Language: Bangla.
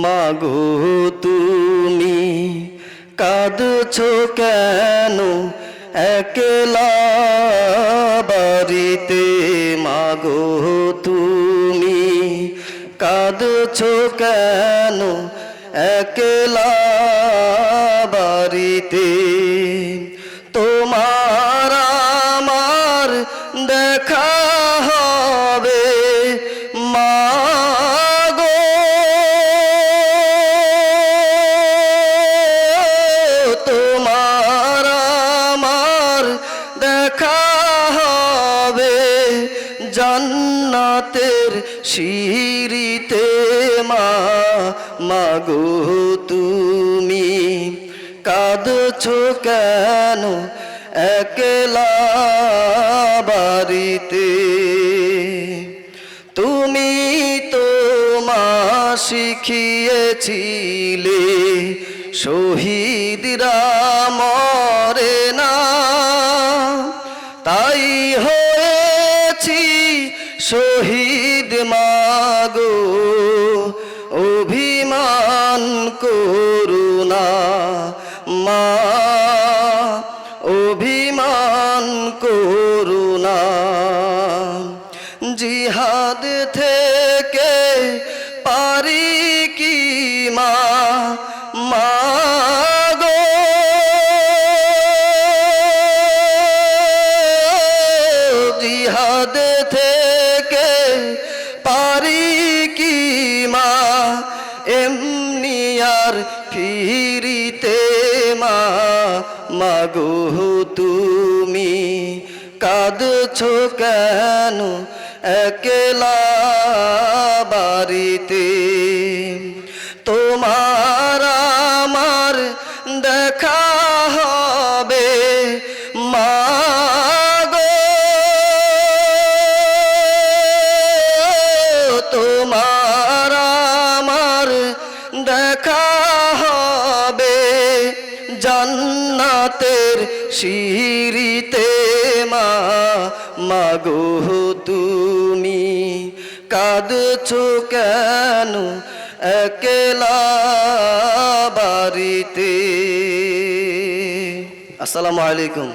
মাগো তুমি কাঁদছো কেন একলা বাড়িতে? মাগো তুমি কাঁদছো কেন একলা বাড়িতে? তোমার আমার দেখা হবে মাগো, তোমার আমার দেখা হবে জান্নাতের সিঁড়িতে। মাগো তুমি কাঁদছো কেন একলা বাড়িতে? তুমি তো মা শিখিয়েছিলে শহীদরা মরে না, তাই হয়েছি শহীদ মাগো, অভিমান করুণা মা, অভিমান করুণা। জিহাদ থেকে পারি কি মা, মাগো জিহাদ থেকে পারি কি মা এমনি আর ফিরিতে? মাগো তুমি কাঁদছো কেন একলা বাড়িতে? তোমার আমার দেখা হবে মাগো, তোমার আমার দেখা হবে জান্নাতের সিঁড়িতে। মাগো তুমি কাঁদছো কেন একলা বাড়িতে? আসসালামু আলাইকুম।